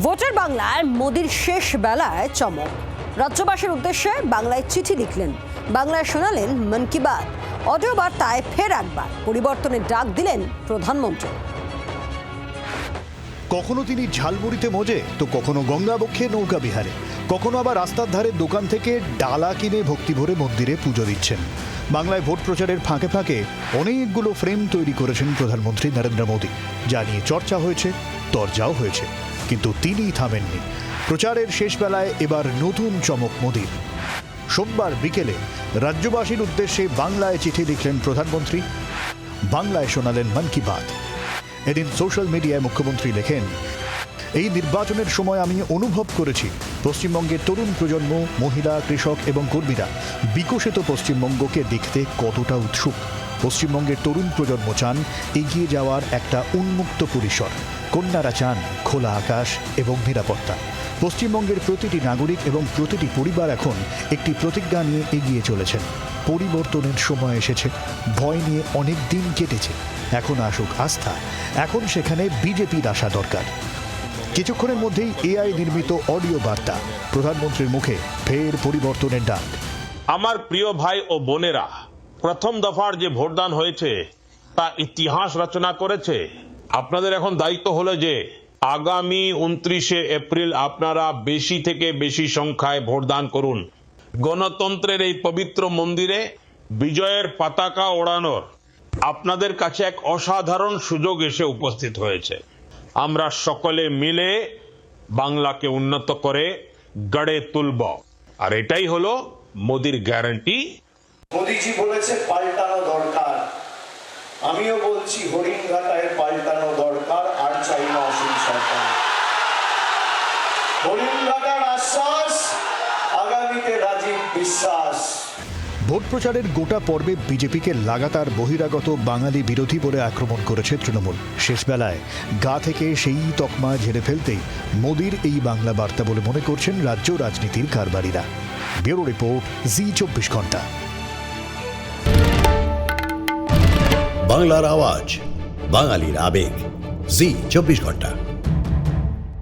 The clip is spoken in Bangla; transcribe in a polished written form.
ভোটার বাংলার মোদির শেষ বেলায় চমক। রাজ্যবাসীর উদ্দেশ্যে বাংলায় চিঠি লিখলেন, বাংলায় শোনালেন মন কি বাত। অডিও বার্তায় ফের একবার পরিবর্তনের ডাক দিলেন প্রধানমন্ত্রী। কখনো তিনি ঝালমুড়িতে মজে, তো কখনো গঙ্গাবক্ষে নৌকা বিহারে, কখনো আবার রাস্তার ধারে দোকান থেকে ডালা কিনে ভক্তি ভরে মন্দিরে পুজো দিচ্ছেন। বাংলায় ভোট প্রচারের ফাঁকে ফাঁকে অনেকগুলো ফ্রেম তৈরি করেছেন প্রধানমন্ত্রী নরেন্দ্র মোদী, যা নিয়ে চর্চা হয়েছে, তরজাও হয়েছে, কিন্তু তিনিই থামেননি। প্রচারের শেষ বেলায় এবার নতুন চমক মোদীর। সোমবার বিকেলে রাজ্যবাসীর উদ্দেশ্যে বাংলায় চিঠি লিখলেন প্রধানমন্ত্রী, বাংলায় শোনালেন মন কি বাত। এদিন সোশ্যাল মিডিয়ায় মুখ্যমন্ত্রী লেখেন, এই নির্বাচনের সময় আমি অনুভব করেছি পশ্চিমবঙ্গের তরুণ প্রজন্ম, মহিলা, কৃষক এবং কর্মীরা বিকশিত পশ্চিমবঙ্গকে দেখতে কতটা উৎসুক। পশ্চিমবঙ্গের তরুণ প্রজন্ম চান এগিয়ে যাওয়ার একটা উন্মুক্ত পরিসর, কন্যারা চান খোলা আকাশ এবং নিরাপত্তা। পশ্চিমবঙ্গের প্রতিটি নাগরিক এবং প্রতিটি পরিবার এখন একটি প্রতিজ্ঞা নিয়ে এগিয়ে চলেছেন। পরিবর্তনের সময় এসেছে, ভয় নিয়ে অনেক দিন কেটেছে, এখন আসুক আস্থা, এখন সেখানে বিজেপির আসা দরকার। কিছুক্ষণের মধ্যেই এআই নির্মিত অডিও বার্তা, প্রধানমন্ত্রীর মুখে ফের পরিবর্তনের ডাক। আমার প্রিয় ভাই ও বোনেরা, প্রথম দফার যে ভোটদান হয়েছে তা ইতিহাস রচনা করেছে। আপনাদের এখন দায়িত্ব হলো যে আগামী 29শে এপ্রিল আপনারা বেশি থেকে বেশি সংখ্যায় ভোটদান করুন। গণতন্ত্রের এই পবিত্র মন্দিরে বিজয়ের পতাকা ওড়ানোর আপনাদের কাছে এক অসাধারণ সুযোগ এসে উপস্থিত হয়েছে। আমরা সকলে মিলে বাংলাকে উন্নত করে গড়ে তুলব, আর এটাই হলো মোদির গ্যারান্টি। মোদিজি বলেছে পাল্টানো দরকার, আমিও বলছি হরিণঘাটায় পাল্টানো দরকার, আর চাই না অসীম সরকার। হরিণঘাটার আশ্বাস, আগামীতে রাজীব বিশ্বাস। ভোট প্রচারের গোটা পর্বে বিজেপিকে লাগাতার বহিরাগত বাঙালি বিরোধী বলে আক্রমণ করেছে তৃণমূল। শেষ বেলায় গা থেকে সেই তকমা ঝেড়ে ফেলতেই মোদির এই বাংলা বার্তা বলে মনে করছেন রাজ্য রাজনীতির কারবারিরা। ব্যুরো রিপোর্ট, জি 24 ঘন্টা। বাংলার আওয়াজ, বাঙালির আবেগ, জি 24 ঘন্টা।